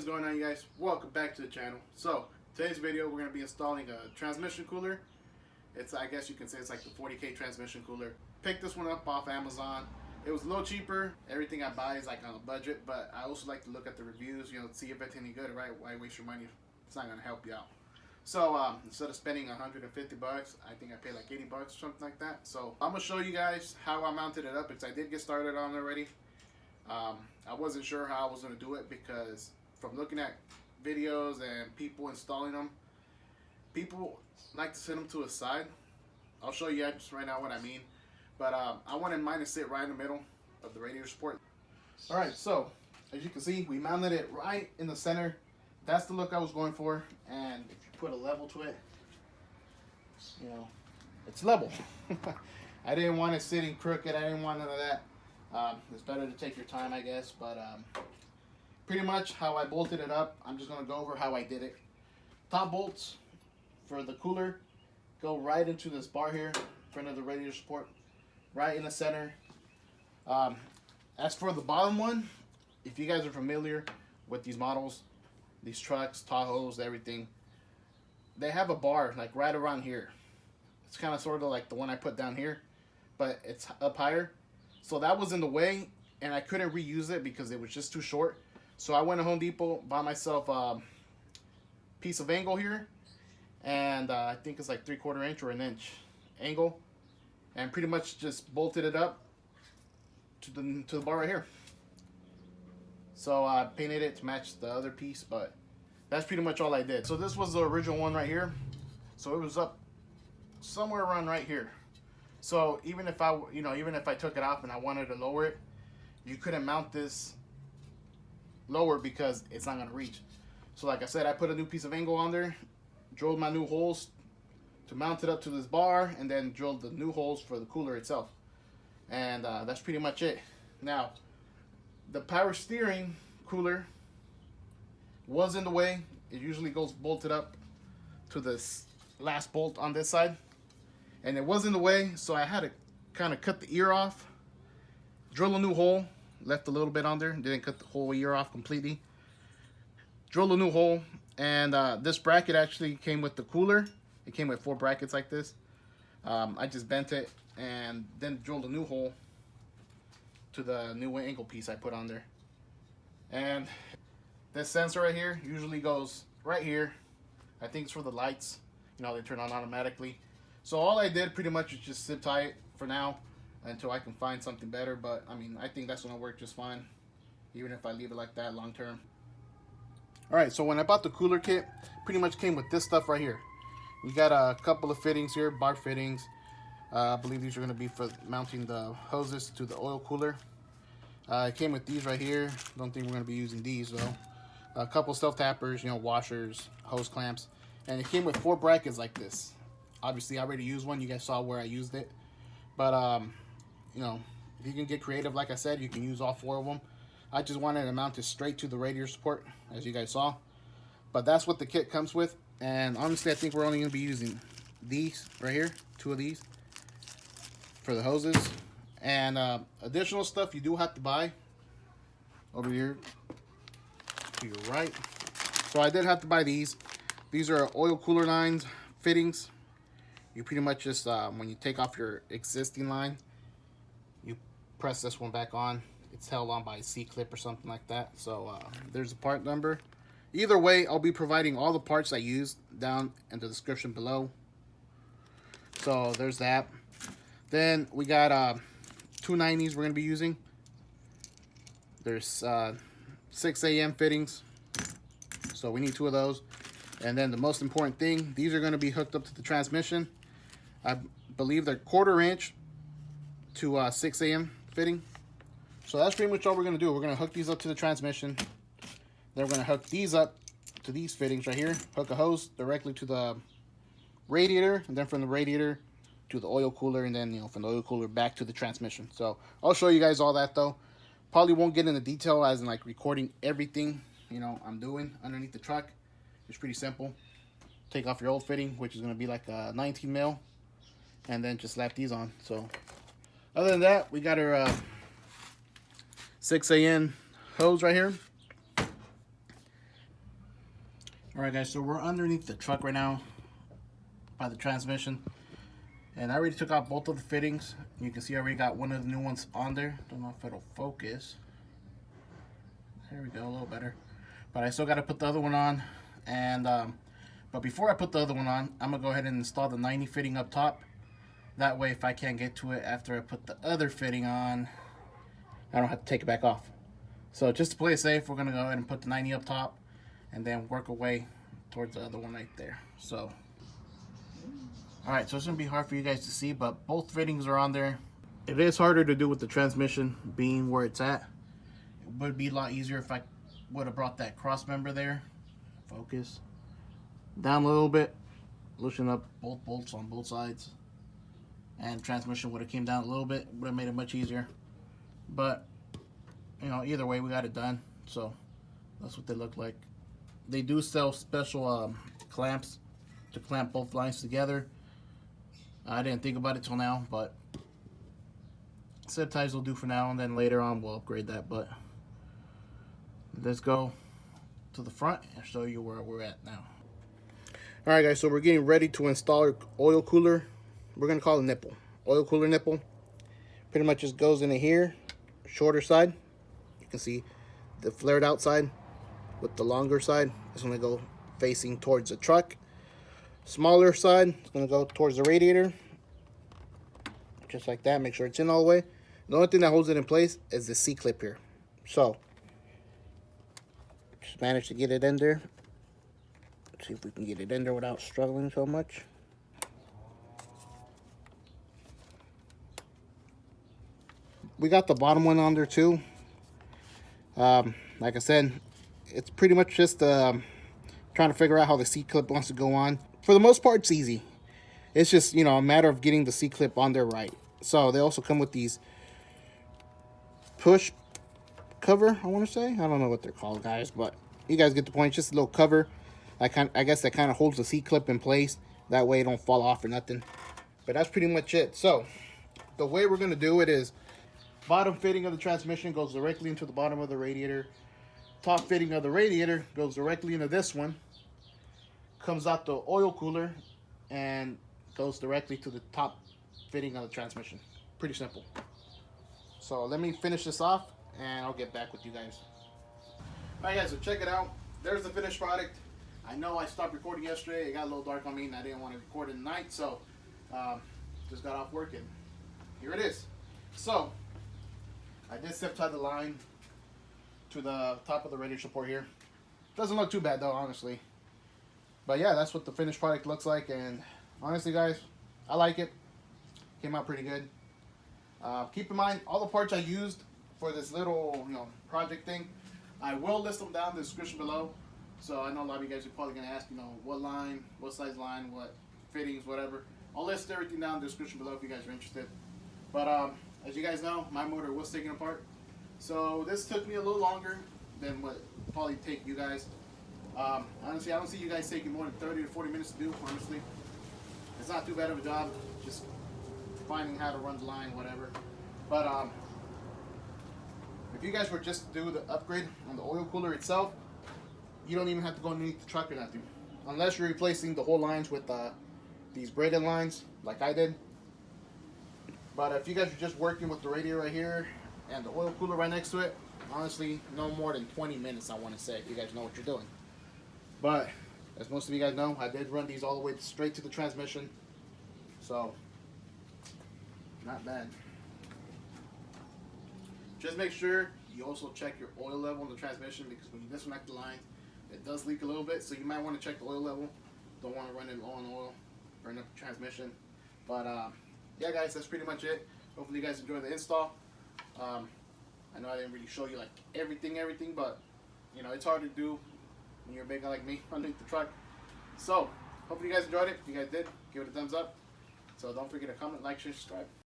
going on, you guys? Welcome back to the channel. So today's video we're going to be installing a transmission cooler. It's, I guess you can say it's like the 40K transmission cooler. Picked this one up off Amazon. It was a little cheaper. Everything I buy is like on a budget, but I also like to look at the reviews, you know, see if it's any good, right? Why waste your money? It's not going to help you out. So instead of spending 150 bucks, I think I paid like 80 bucks or something like that. So I'm going to show you guys how I mounted it up, because I did get started on it already. I wasn't sure how I was going to do it, because from looking at videos and people installing them, people like to set them to a side. I'll show you just right now what I mean. But I wanted mine to sit right in the middle of the radiator support. Alright, so as you can see, we mounted it right in the center. That's the look I was going for. And if you put a level to it, you know, it's level. I didn't want it sitting crooked. I didn't want none of that. It's better to take your time, I guess. But pretty much how I bolted it up, I'm just going to go over how I did it. Top bolts for the cooler go right into this bar here in front of the radiator support, right in the center. As for the bottom one, if you guys are familiar with these models, these trucks, Tahoes, everything, they have a bar like right around here. It's kind of sort of like the one I put down here, but it's up higher. So that was in the way, and I couldn't reuse it because it was just too short. So I went to Home Depot, bought myself a piece of angle here, and I think it's like 3/4 inch or an inch angle, and pretty much just bolted it up to the bar right here. So I painted it to match the other piece, but that's pretty much all I did. So this was the original one right here. So it was up somewhere around right here. So even if I took it off and I wanted to lower it, you couldn't mount this lower because it's not going to reach. So like I said, I put a new piece of angle on there, drilled my new holes to mount it up to this bar, and then drilled the new holes for the cooler itself. And that's pretty much it. Now, the power steering cooler was in the way. It usually goes bolted up to this last bolt on this side. And it was in the way, so I had to kind of cut the ear off, drill a new hole, left a little bit on there, didn't cut the whole ear off completely. Drill a new hole, and this bracket actually came with the cooler. It came with 4 brackets like this. I just bent it and then drilled a new hole to the new angle piece I put on there. And this sensor right here usually goes right here. I think it's for the lights. You know, they turn on automatically. So all I did pretty much is just zip tie it for now until I can find something better. But I mean, I think that's gonna work just fine, even if I leave it like that long term. Alright, so when I bought the cooler kit, pretty much came with this stuff right here. You got a couple of fittings here, bar fittings. I believe these are gonna be for mounting the hoses to the oil cooler. It came with these right here. Don't think we're gonna be using these though. A couple self tappers, you know, washers, hose clamps, and it came with 4 brackets like this. Obviously, I already used one. You guys saw where I used it. But, you know, if you can get creative, like I said, you can use all 4 of them. I just wanted to mount it straight to the radiator support, as you guys saw. But that's what the kit comes with. And honestly, I think we're only going to be using these right here, 2 of these, for the hoses. And additional stuff you do have to buy over here to your right. So I did have to buy these. These are oil cooler lines, fittings. You pretty much just, when you take off your existing line, you press this one back on. It's held on by a C-clip or something like that. So there's a part number. Either way, I'll be providing all the parts I used down in the description below. So there's that. Then we got 2 90s we're going to be using. There's 6 AM fittings. So we need 2 of those. And then the most important thing, these are going to be hooked up to the transmission. I believe they're 1/4 inch to 6 AM fitting. So that's pretty much all we're going to do. We're going to hook these up to the transmission. Then we're going to hook these up to these fittings right here. Hook a hose directly to the radiator, and then from the radiator to the oil cooler, and then, you know, from the oil cooler back to the transmission. So I'll show you guys all that though. Probably won't get into detail as in like recording everything, you know, I'm doing underneath the truck. It's pretty simple. Take off your old fitting, which is going to be like a 19 mil, and then just slap these on. So other than that, we got our 6 AM hose right here. Alright guys, so we're underneath the truck right now by the transmission. And I already took out both of the fittings. You can see I already got one of the new ones on there. Don't know if it'll focus. There we go, a little better. But I still got to put the other one on. And but before I put the other one on, I'm going to go ahead and install the 90 fitting up top. That way if I can't get to it after I put the other fitting on, I don't have to take it back off. So just to play it safe, we're going to go ahead and put the 90 up top and then work our way towards the other one right there. So alright, so it's going to be hard for you guys to see, but both fittings are on there. It is harder to do with the transmission being where it's at. It would be a lot easier if I would have brought that cross member there. Focus. Down a little bit. Loosen up both bolts on both sides. And transmission would have came down a little bit. Would have made it much easier. But, you know, either way we got it done. So, that's what they look like. They do sell special clamps to clamp both lines together. I didn't think about it till now, but zip ties will do for now, and then later on we'll upgrade that. But let's go to the front and show you where we're at now. Alright guys, so we're getting ready to install our oil cooler. We're going to call it a nipple. Oil cooler nipple. Pretty much just goes into here, shorter side. You can see the flared out side with the longer side. It's going to go facing towards the truck. Smaller side is going to go towards the radiator. Just like that. Make sure it's in all the way. The only thing that holds it in place is the C-clip here. So, just managed to get it in there. Let's see if we can get it in there without struggling so much. We got the bottom one on there too. Like I said, it's pretty much just trying to figure out how the C-clip wants to go on. For the most part, it's easy. It's just, you know, a matter of getting the C-clip on there right. So they also come with these push cover, I want to say. I don't know what they're called, guys, but you guys get the point. It's just a little cover. I guess that kind of holds the C-clip in place. That way it don't fall off or nothing. But that's pretty much it. So the way we're going to do it is bottom fitting of the transmission goes directly into the bottom of the radiator. Top fitting of the radiator goes directly into this one. Comes out the oil cooler and goes directly to the top fitting of the transmission. Pretty simple. So let me finish this off and I'll get back with you guys. Alright guys, so check it out. There's the finished product. I know I stopped recording yesterday. It got a little dark on me and I didn't want to record at night, so just got off working. Here it is. So I did zip tie the line to the top of the radiator support here. Doesn't look too bad though, honestly. But yeah, that's what the finished product looks like, and honestly guys, I like it. Came out pretty good. Keep in mind, all the parts I used for this little, you know, project thing, I will list them down in the description below. So I know a lot of you guys are probably going to ask, you know, what line, what size line, what fittings, whatever. I'll list everything down in the description below if you guys are interested. But as you guys know, my motor was taken apart. So this took me a little longer than what it'd probably take you guys. Honestly, I don't see you guys taking more than 30 to 40 minutes to do, honestly. It's not too bad of a job, just finding how to run the line, whatever. But if you guys were just to do the upgrade on the oil cooler itself, you don't even have to go underneath the truck or nothing. Unless you're replacing the whole lines with these braided lines, like I did. But if you guys are just working with the radiator right here and the oil cooler right next to it, honestly, no more than 20 minutes, I want to say, if you guys know what you're doing. But as most of you guys know, I did run these all the way straight to the transmission. So, not bad. Just make sure you also check your oil level in the transmission, because when you disconnect the line, it does leak a little bit. So you might want to check the oil level. Don't want to run it low on oil, burn up the transmission. But yeah guys, that's pretty much it. Hopefully you guys enjoyed the install. I know I didn't really show you like everything, but you know, it's hard to do when you're a big guy like me underneath the truck. So hopefully you guys enjoyed it. If you guys did, give it a thumbs up. So don't forget to comment, like, share, subscribe.